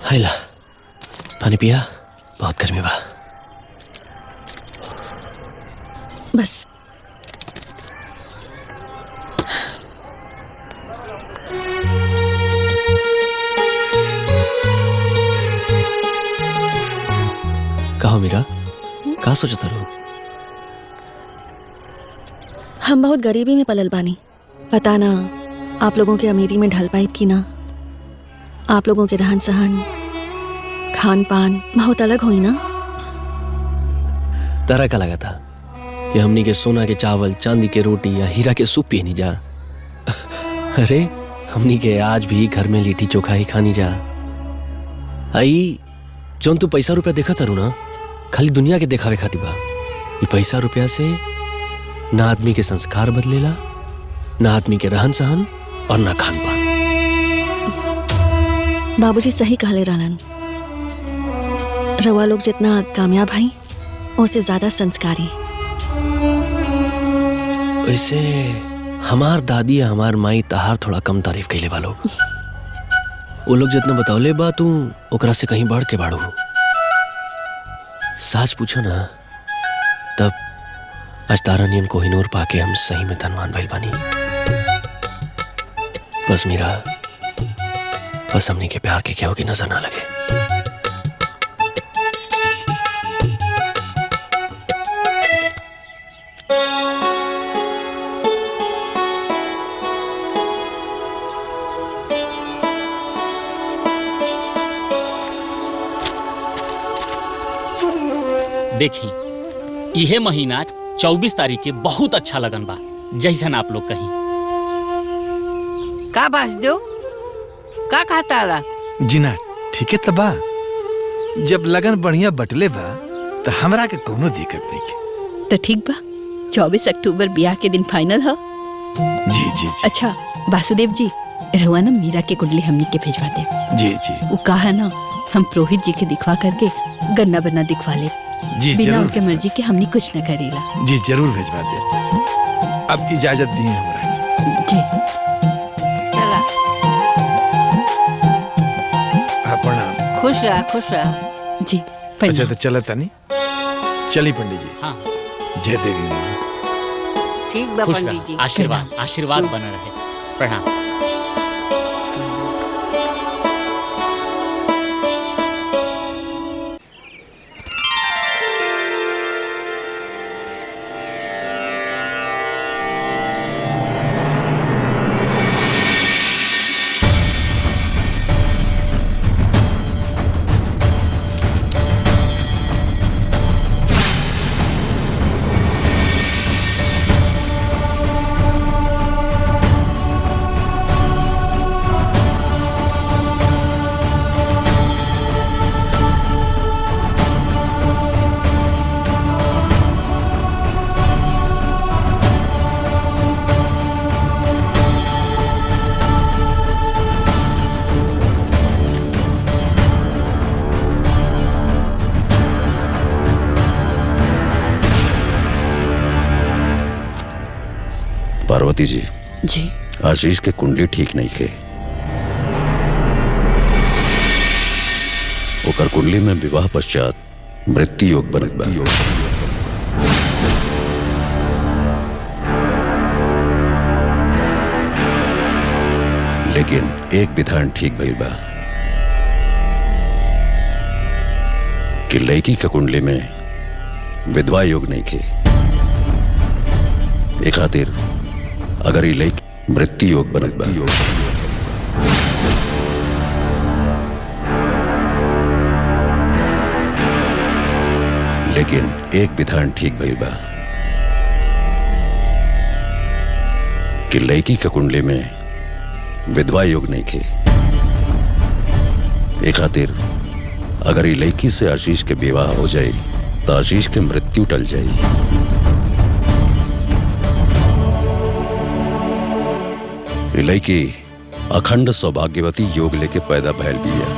हाइला पानी पिया, बहुत गर्मी बा। बस कहो मीरा, का सोचता रहो? हम बहुत गरीबी में पलल बानी, पता ना आप लोगों के अमीरी में ढल पाइब की ना। आप लोगों के रहन सहन खान पान बहुत अलग हुई ना। तारा का लगा था कि हमनी के सोना के चावल, चांदी के रोटी या हीरा के सूप पिए नहीं जा? अरे हमनी के आज भी घर में लिट्टी चोखा ही खानी जा। आई जौन तू पैसा रुपया देखा तारू ना, खाली दुनिया के देखावे खातिर बा। ये पैसा रुपया से ना आदमी के संस्कार बदलेला, ना आदमी के रहन सहन और ना खान पान। बाबूजी सही कहले रहलन, रवा लोग जितना कामयाब हैं उससे ज्यादा संस्कारी। वैसे हमार दादी या हमार माई तहार थोड़ा कम तारीफ कैले बा लोग। वो लोग जितना बतौले बा तू ओकरा से कहीं बढ़ के बाड़ू। सच पूछो ना, तब आज तारा नियन कोहिनूर पाके हम सही में धनवान भइल बानी। बस मीरा, बस हमनी के प्यार के केहू की नजर ना लगे। देखी यह महीना 24 तारीख के बहुत अच्छा लगन बा, जैसन आप लोग कहीं। का बास दो का कहता रहा? जीना ठीक है तबा, जब लगन बढ़िया बटले बा तो हमरा के कोनो दिक्कत नहीं के। तो ठीक बा, 24 अक्टूबर ब्याह के दिन फाइनल है। जी जी जी। अच्छा वासुदेव जी, रहुआ ना मीरा के कुंडली हमनी के भेजवा दे। जी जी। वो कहा ना हम पुरोहित जी के दिखवा करके गन्ना बन्ना दिखवा ले। जी बिना जरूर। उनके मर्जी के हमनी कुछ न करेला। जी जरूर भेजवा दे। अब इजाजत दी हमरा। जी चला, हाँ प्रणाम। खुश रहा खुश रहा। जी अच्छा तो चला तानी, चली पंडित जी। हाँ जय देवी माँ। ठीक बा खुश पंडित रह, जी। आशीर्वाद आशीर्वाद बना रहे। प्रणाम। पार्वती जी, जी आशीष के कुंडली ठीक नहीं थे। ओकर कुंडली में विवाह पश्चात मृत्यु योग बनत बा। लेकिन एक विधान ठीक भइल बा कि लड़की के कुंडली में विधवा योग नहीं थे। ए खातिर अगर ये लड़की मृत्यु योग बनत बा, लेकिन एक विधान ठीक भइल बा कि लड़की के कुंडली में विधवा योग नहीं थे। ए खातिर अगर ये लड़की से आशीष के विवाह हो जाए तो आशीष के मृत्यु टल जाए। ये लड़की अखंड सौभाग्यवती योग लेके पैदा भैल भी है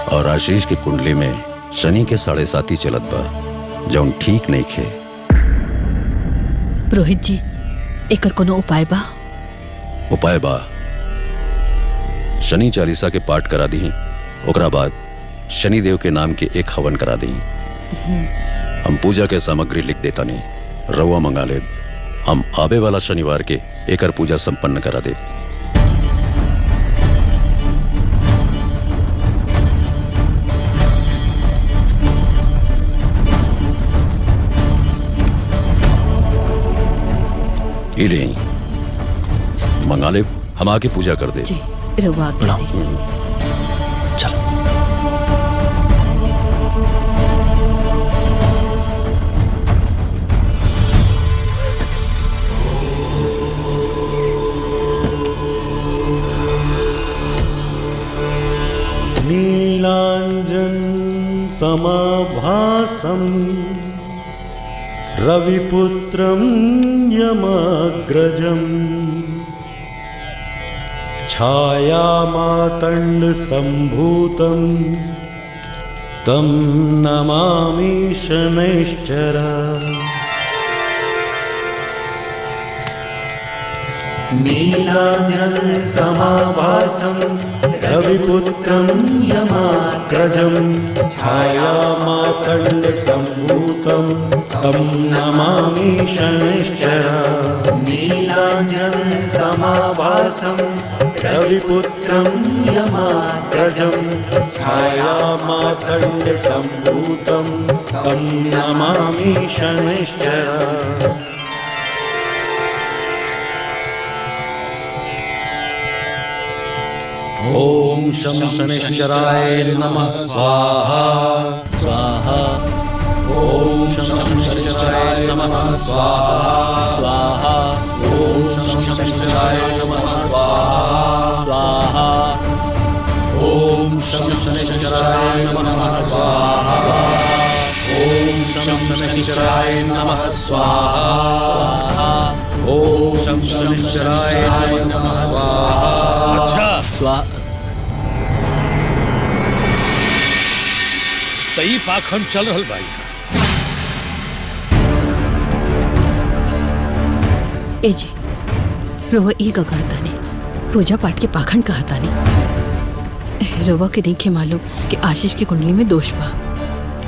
और आशीष की कुंडली में शनि के 7.5 चलत बा, जौन ठीक नहीं खे। पुरोहित जी, एकर कोनो उपाय बा? उपाय बा, शनि चालीसा के पाठ करा दी ओकरा बाद शनिदेव के नाम के एक हवन करा दी। हम पूजा के सामग्री लिख देता नहीं, रउआ मंगा ले। हम आवे वाला शनिवार के एकर पूजा संपन्न करा दे। ले मंगा ले, हम आके पूजा कर दे। जी रवा कर दी। चलो। नीलांजन समाभासं रविपुत्रं यमग्रजं छायामातण्डसम्भूतं तं नमामि शनैश्चरम्। नीलांजन समाभासं रविपुत्रं यमाग्रजं छायामातण्डसम्भूतं तं नमामि शनैश्चरम्। नीलांजन समाभासं रविपुत्रं यमाग्रजं छायामातण्डसम्भूतं तं नमामि शनैश्चरम्। ओम शं शनैश्चराय नमः स्वाहा स्वाहा। ओम शं शनैश्चराय नमः स्वाहा स्वाहा। ओम शं शनैश्चराय नमः स्वाहा स्वाहा। ओम शं शनैश्चराय नमः स्वाहा। ओम शं शनैश्चराय नमः स्वाहा। ओम शं शनैश्चराय नमः स्वाहा। अच्छा तई पाखंड चल रहल भाई। ए जी रोवा ई का कहता नहीं, पूजा पाठ के पाखंड कहता नहीं। रोवा के देखे मालूम कि आशीष की कुंडली में दोष बा।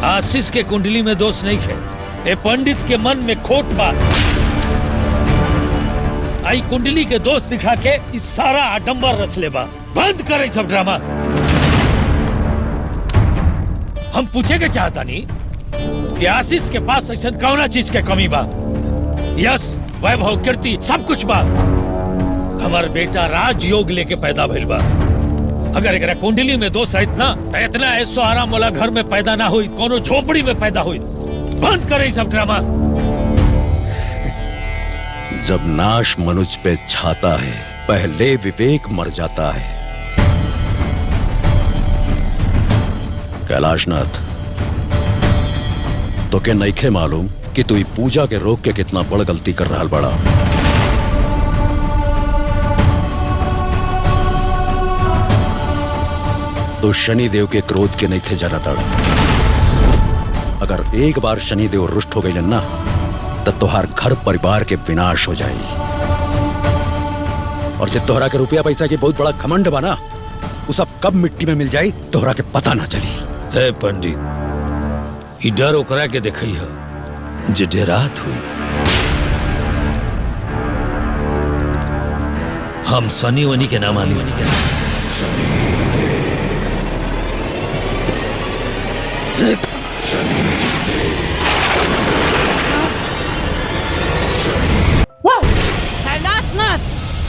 आशीष के कुंडली में दोष नहीं है, ए पंडित के मन में खोट बा। आई कुंडली के दोष दिखा के इस सारा आडंबर रच ले बा। बंद करे सब ड्रामा। हम पूछे के चाहता नहीं कि आशीष के पास ऐसा कौना चीज के कमी बा। यश वैभव कीर्ति सब कुछ बा। हमार बेटा राजयोग लेके पैदा भइल बा। अगर एकरा कुंडली में दोष रहित ना तो इतना ऐसो आराम वाला घर में पैदा ना हुई, कोनो झोपड़ी में पैदा हुई। बंद करे सब ड्रामा। जब नाश मनुष्य पे छाता है, पहले विवेक मर जाता है। कैलाशनाथ, तो के नइखे मालूम कि तू ई पूजा के रोक के कितना बड़ गलती कर रहा बड़ा। तो शनिदेव के क्रोध के नइखे जाना ताड़ा। अगर एक बार शनिदेव रुष्ट हो गई ना तो तोहार घर परिवार के विनाश हो जाए। और जब तोहरा के रुपया पैसा के बहुत बड़ा घमंड बना, वो सब कब मिट्टी में मिल जाए तोहरा के पता ना चली। हे पंडित, ई डर ओकरा के देखई है जे डेरात हुई। हम शनि वनी के नाम आली बनी। कैलाशनाथ,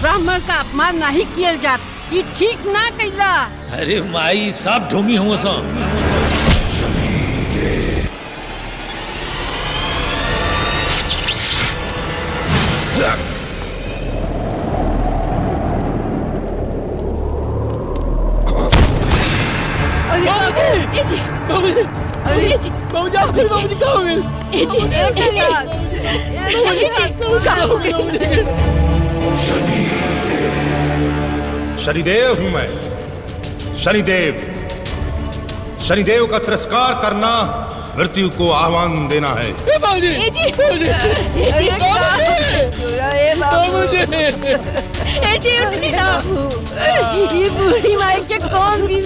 ब्राह्मण का अपमान नहीं किया जात, ये ठीक ना कैला। अरे माई सब ढोंगी हुआ सब। शनिदेव हूं मैं, शनिदेव। शनिदेव का तिरस्कार करना मृत्यु को आह्वान देना है। ये बूढ़ी माई के कौन दिन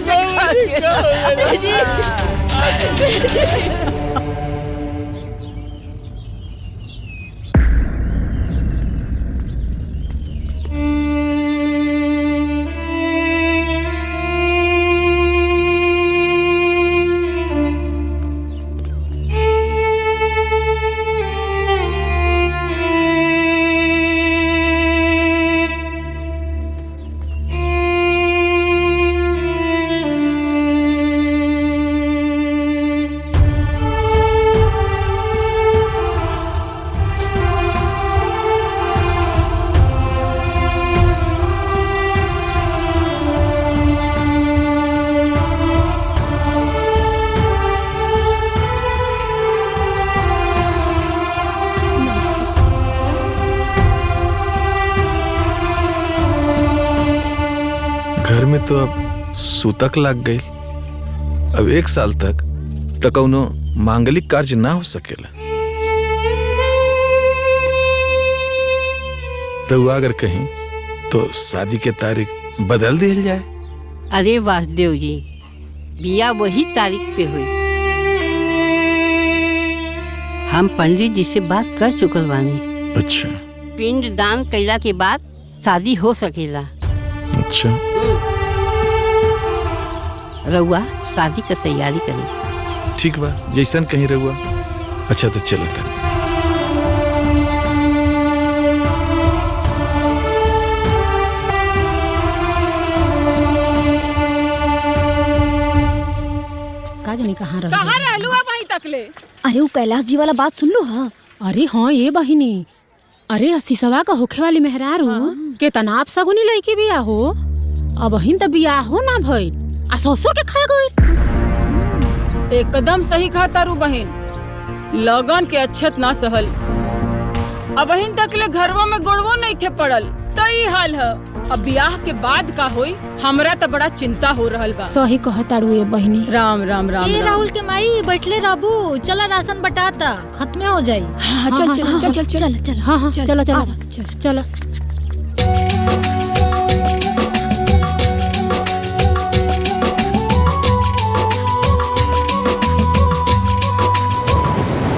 घर में तो अब सूतक लग गई। अब 1 साल तक तो कौनो मांगलिक कार्य ना हो सकेला। रहुआ अगर कहीं तो शादी के तारीख बदल दिया जाए। अरे वासुदेव जी, बिया वही तारीख पे हुई। हम पंडित जी से बात कर चुकल बानी। अच्छा। पिंड दान कैला के बाद शादी हो सकेला। अच्छा। रउआ शादी का तैयारी करें। ठीक बा, जैसन कहीं रहुआ। अच्छा तो चलो तब। का जाने कहाँ रहलू वहीं तक ले। अरे वो कैलाश जी वाला बात सुन लो। हाँ अरे हाँ ये बहिनी, अरे असीसवा का होखे वाली मेहरारू के तनाव सगुनी लइके बिया हो। अब बहिन तो बिया हो ना भइल आ ससुर के खा गइल। एकदम सही कहा तारू बहन, लगन के अच्छत ना सहल। अब बहन तक ले घरवा में गोड़वो नहीं खे पड़ल तो ई हाल है। अब ब्याह के बाद का होई, हमरा तो बड़ा चिंता हो रहल बा। सही कह तारू ये बहिनी। राम राम राम। ए राहुल के माई बैठले रहबू, चला राशन बटाता खत्म हो जाई। हाँ चल चल चल चल चल। हाँ हाँ चलो चलो चलो।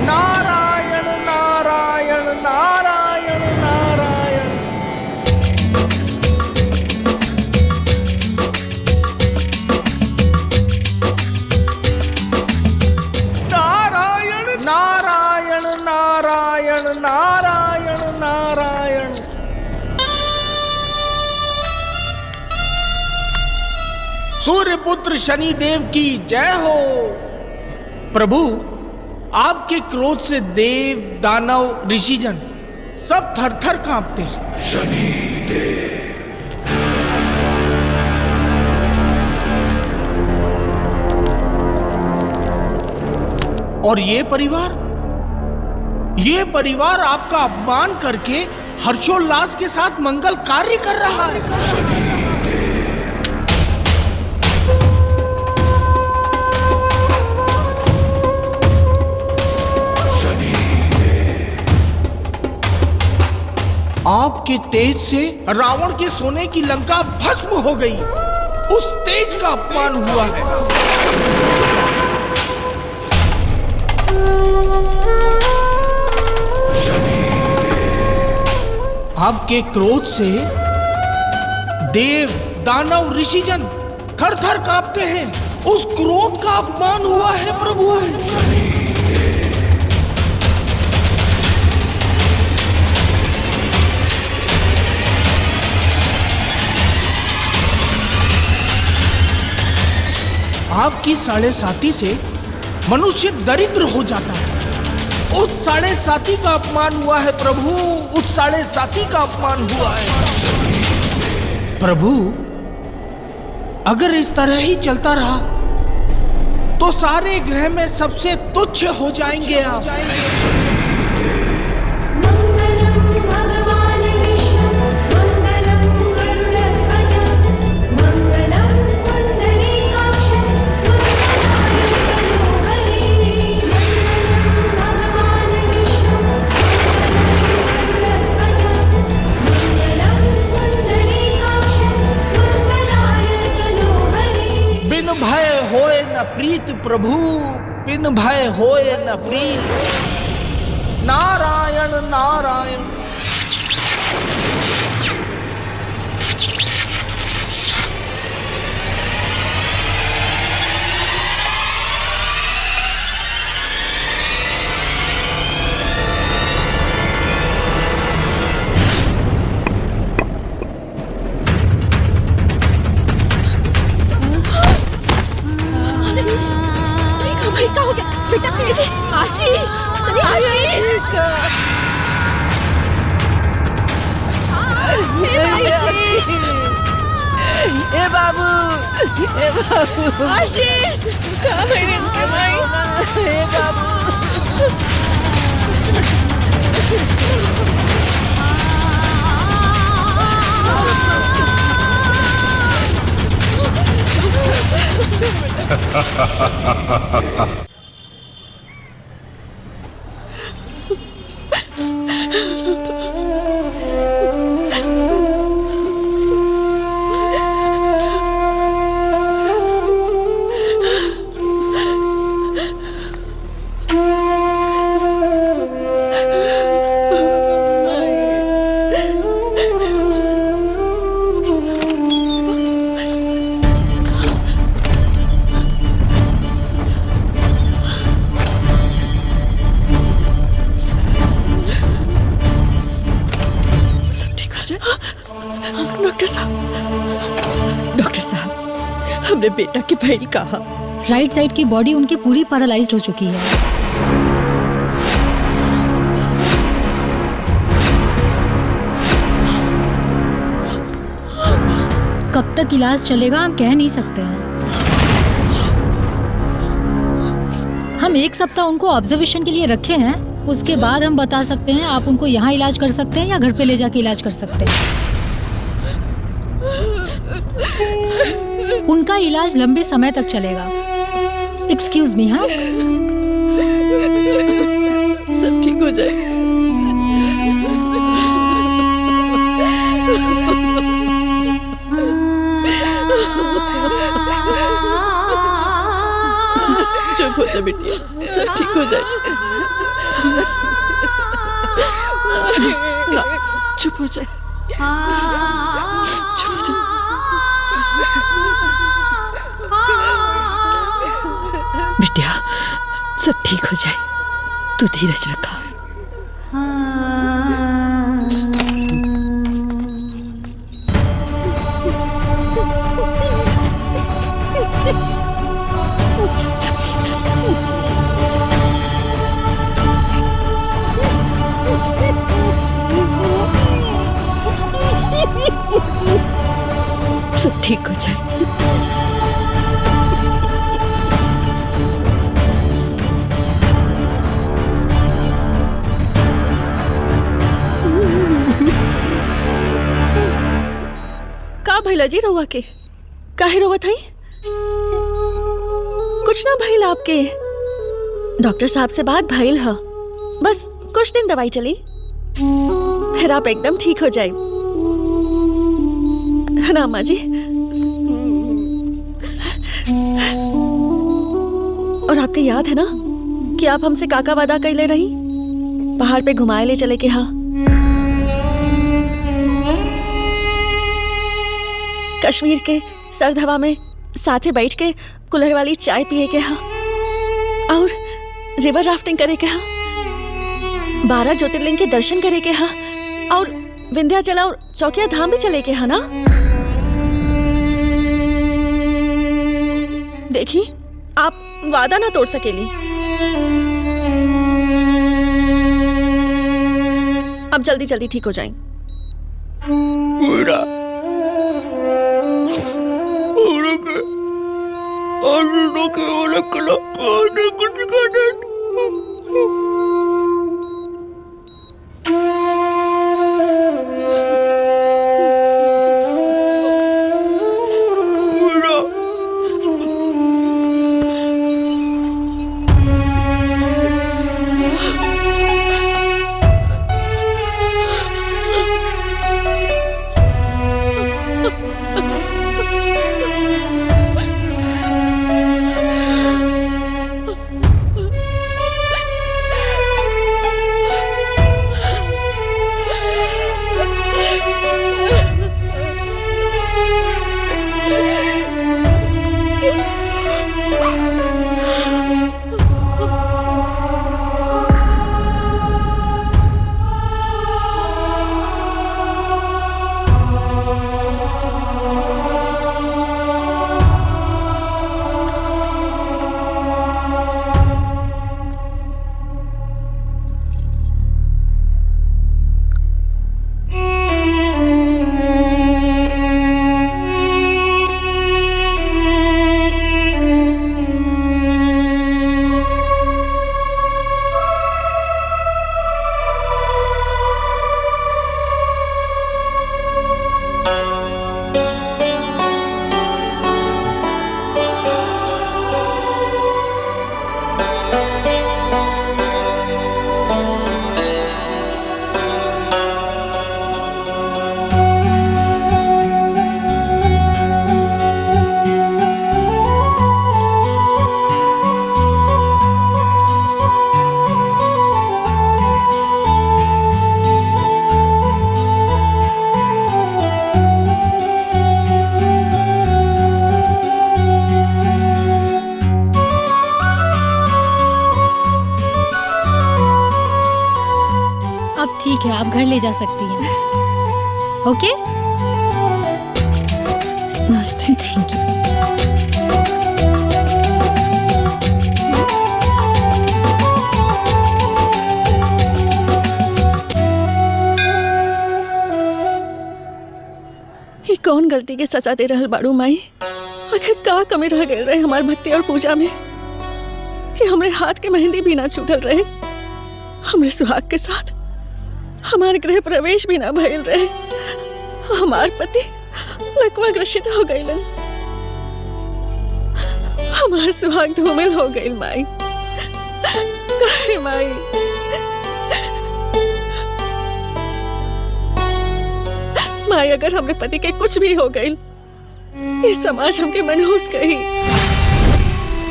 नारायण नारायण नारायण नारायण। नारायण नारायण नारायण नारायण नारायण। सूर्य पुत्र शनि देव की जय हो। प्रभु, आपके क्रोध से देव दानव ऋषिजन सब थरथर कांपते हैं। शनि और ये परिवार आपका अपमान करके हर्षोल्लास के साथ मंगल कार्य कर रहा है। आपके तेज से रावण के सोने की लंका भस्म हो गई। उस तेज का अपमान हुआ है। आपके क्रोध से देव दानव ऋषिजन थर थर कांपते हैं। उस क्रोध का अपमान हुआ है प्रभु। आपकी 7.5 से मनुष्य दरिद्र हो जाता है। उस 7.5 का अपमान हुआ है प्रभु। उस 7.5 का अपमान हुआ है प्रभु। अगर इस तरह ही चलता रहा तो सारे ग्रह में सबसे तुच्छ हो जाएंगे आप। न प्रीत प्रभु, बिन भय होए न प्रीत। नारायण नारायण। क्या हो गया बेटा? तेज आशीष, सनी ए बाबू, ए बाबू, आशीष कहाँ भाई इनके भाई? ए बाबू, डॉक्टर साहब, हमने बेटा की भैल कहा। राइट साइड की बॉडी उनकी पूरी पैरालाइज्ड हो चुकी है। कब तक इलाज चलेगा हम कह नहीं सकते हैं। हम 1 सप्ताह उनको ऑब्जर्वेशन के लिए रखे हैं, उसके बाद हम बता सकते हैं आप उनको यहाँ इलाज कर सकते हैं या घर पे ले जाके इलाज कर सकते हैं। उनका इलाज लंबे समय तक चलेगा। Excuse me. हाँ, सब ठीक हो जाए। चुप हो जा बेटिया, सब ठीक हो जाए। ना, चुप हो जाए, चुप हो जाए। बिटिया, सब ठीक हो जाए, तू धीरज रखा। सब ठीक हो जाए। का भइला जी रहुआ के? काहे रोवत हई? कुछ ना भइल आपके। डॉक्टर साहब से बात भइल ह, बस कुछ दिन दवाई चली, फिर आप एकदम ठीक हो जाए, है ना अम्मा जी? और आपके याद है ना कि आप हमसे काका वादा कैले रही, पहाड़ पे घुमाए ले चले के? हाँ, कश्मीर के सर्द हवा में साथे बैठ के कुल्हड़ वाली चाय पिए के? हाँ, और रिवर राफ्टिंग करे के? हाँ, 12 ज्योतिर्लिंग के दर्शन करे के? हाँ, और विंध्याचल और चौकिया धाम भी चले के? हाँ ना? देखी, आप वादा ना तोड़ सकेली। अब जल्दी जल्दी ठीक हो जाएं। ठीक है, आप घर ले जा सकती हैं। ओके, नमस्ते। Thank you. ये कौन गलती के सजा दे रहल बाड़ू माई? आखिर का कमी रह गए रहे हमार भक्ति और पूजा में कि हमरे हाथ के मेहंदी भी ना छूटल रहे, हमरे सुहाग के साथ हमारे गृह प्रवेश भी ना भइल रहे, हमार पति लकवा ग्रसित हो गइलन, हमार सुहाग धूमिल हो गइल माई। काहे माई? माई अगर हमरे पति के कुछ भी हो गइल, ये समाज हमके मनहूस कही,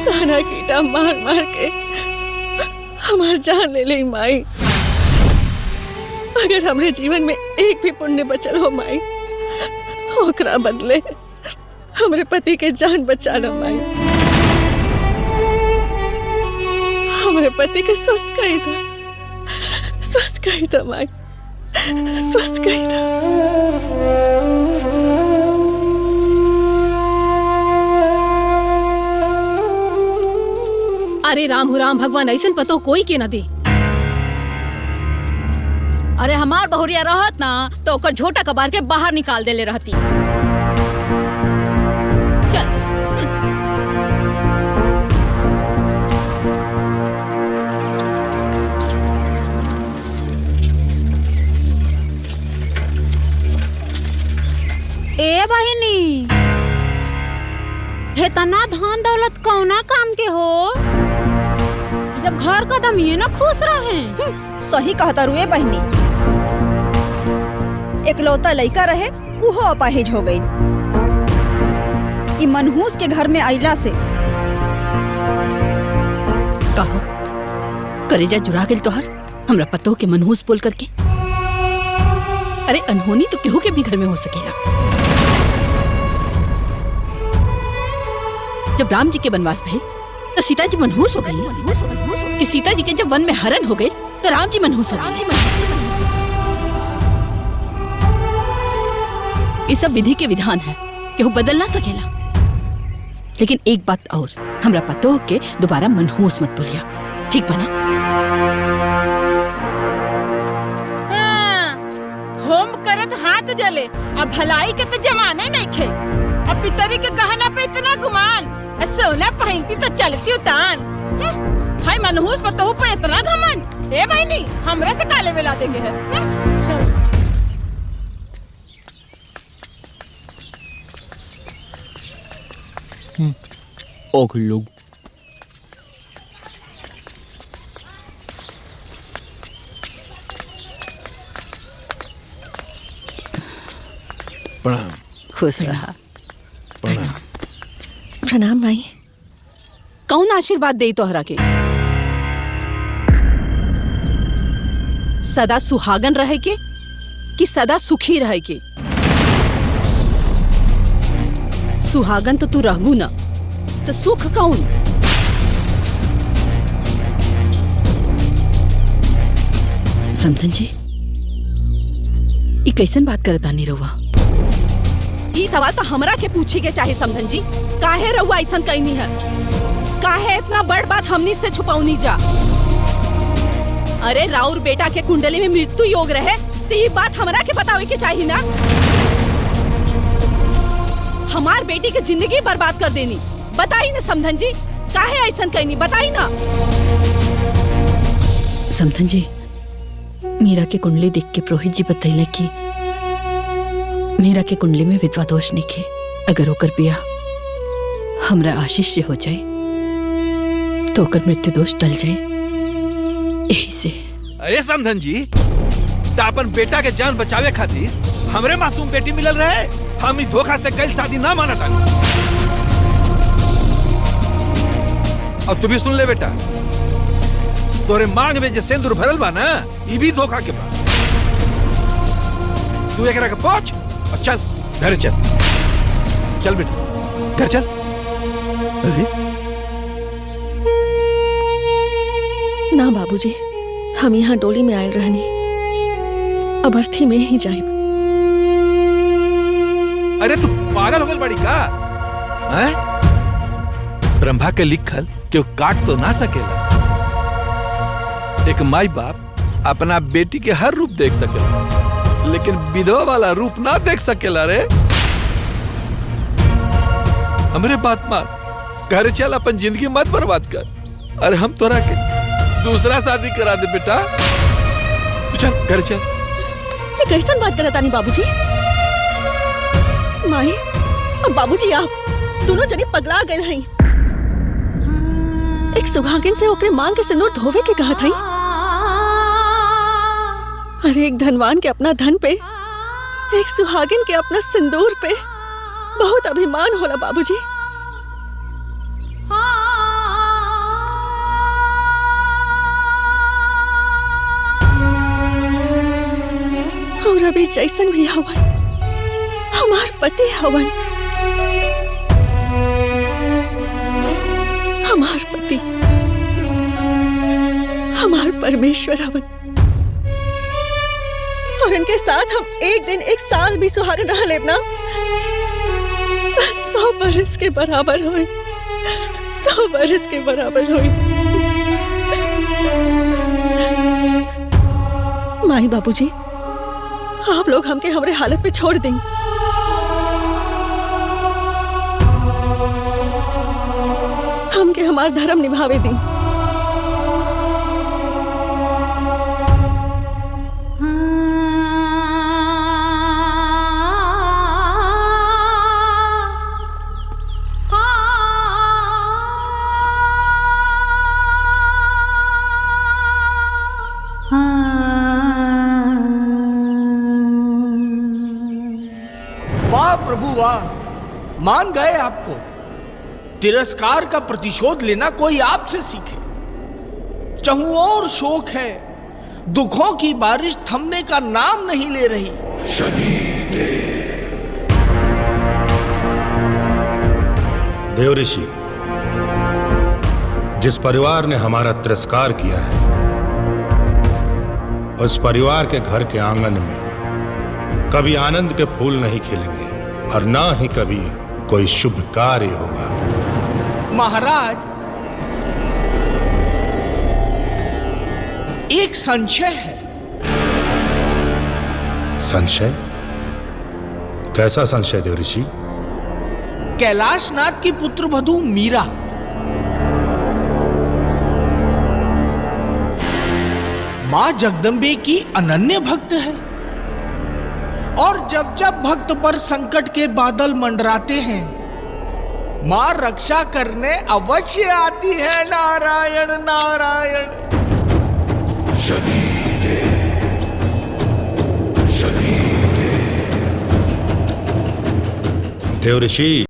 ताना कीटा मार मार के हमार जान ले ली माई। अगर हमरे जीवन में एक भी पुण्य बचल हो माई, ओकरा बदले हमरे पति के जान बचा लो माई। हमरे पति के स्वस्थ कही था, स्वस्थ कही था माई, स्वस्थ कही था। अरे राम हो राम, भगवान ऐसन पतो कोई के न दे। अरे हमार बहुरिया रहत ना तो ओकर झोटा कबार के बाहर निकाल देले रहती। चल ए बहिनी, इतना धन दौलत कौना काम के हो जब घर का दम ये ना खुश रहे। सही कहता रुए बहनी, एकलौता लइका रहे उहो अपाहिज हो गई। ई मनहूस के घर में आइला से कहो करेजा जुड़ा गेल तोहर हमरा पतो के मनहूस बोल करके। अरे अनहोनी तो केहू के भी घर में हो सकेला। जब राम जी के वनवास भइल तो सीता जी मनहूस हो गई कि सीता जी के जब वन में हरण हो गई तो राम जी मनहूस हो गए। ये सब विधि के विधान है, केहू बदल ना सकेला। लेकिन एक बात और, हमरा पतो के दोबारा मनहूस मत बोलिया, ठीक बना? हाँ, होम करत हाथ जले, अब भलाई के तो जमाने नहीं खे। अब पितरी के गहना पे इतना गुमान, सोना पहनती तो चलती उतान। हाय मनहूस पतहू पे इतना घमंड। ए भाई नहीं, हमरा से काले वेला देंगे है। ओके लोग प्रणाम। खुश रहा। प्रणाम। प्रणाम माई। कौन आशीर्वाद दे तोहरा के? सदा सुहागन रहे के कि सदा सुखी रहे के? सुहागन तो तू रहबू ना, तो सुख कौन? समधन जी, ये कैसन बात करता नहीं रहुआ? ई सवाल तो हमरा के पूछी के चाहे समधन जी, काहे रहुआ ऐसन कहनी है? काहे इतना बड़ बात हमनी से छुपाऊनी जा? अरे राउर बेटा के कुंडली में मृत्यु योग रहे तो ये बात हमरा के बतावे के चाहिए ना। हमार बेटी की जिंदगी बर्बाद कर देनी, बताई ना समधन जी, काहे ऐसन कहनी, बताई ना। समधन जी, मीरा के कुंडली देख के पुरोहित जी बतैले कि मीरा के कुंडली में विधवा दोष निके, अगर ओकर बिया हमरा आशीष से हो जाए तो ओकर मृत्यु दोष टल जाए, यही से। अरे समधन जी, तो अपन बेटा के जान बचावे खातिर हमरे मासूम बेटी मिलल रहे, हम ई धोखा से कल शादी ना माना था। और तू भी सुन ले बेटा, तोरे मांग में जे सिंदूर भरल बा ना, ई भी धोखा के बा। तू एकरा के पहुंच और चल घर चल। चल बेटा घर चल। अरे ना बाबूजी, हम यहाँ डोली में आयल रहनी, अब अर्थी में ही जाए। अरे तू पागल हो गल बड़ी का हैं? ब्रह्मा के लिखल क्यों काट तो ना सकेला। एक माई बाप अपना बेटी के हर रूप देख सकेला, लेकिन विधवा वाला रूप ना देख सकेला रे। हमरे बात मान, घर चल, अपन जिंदगी मत बर्बाद कर। अरे हम तोरा के दूसरा शादी करा दे बेटा। तू चल घर चल। ये कैसन बात करत तानी बाबूजी? माई अब बाबूजी आप दोनों जनी पगला गए हैं। एक सुहागिन से ओकरे मांग के सिंदूर धोवे के कहा था। अरे एक धनवान के अपना धन पे, एक सुहागिन के अपना सिंदूर पे बहुत अभिमान होला बाबूजी। और अभी जैसन भी हवन हमार पति हवन, हमार पति, हमार परमेश्वर हवन। और इनके साथ हम एक दिन एक साल भी सुहागन रह लेना 100 बरस के बराबर हुए, 100 बरस के बराबर हुए। माई बाबूजी आप लोग हमके हमरे हालत पे छोड़ दें। हमके हमार धर्म निभावे दी। वाह प्रभु वाह, मान गए आपको। तिरस्कार का प्रतिशोध लेना कोई आपसे सीखे। चहु और शोक है, दुखों की बारिश थमने का नाम नहीं ले रही। देव ऋषि, जिस परिवार ने हमारा तिरस्कार किया है, उस परिवार के घर के आंगन में कभी आनंद के फूल नहीं खिलेंगे और ना ही कभी कोई शुभ कार्य होगा। महाराज, एक संशय है। संशय? कैसा संशय देव ऋषि? कैलाशनाथ की पुत्र वधू मीरा मां जगदम्बे की अनन्य भक्त है, और जब जब भक्त पर संकट के बादल मंडराते हैं, मां रक्षा करने अवश्य आती है। नारायण नारायण। देव ऋषि,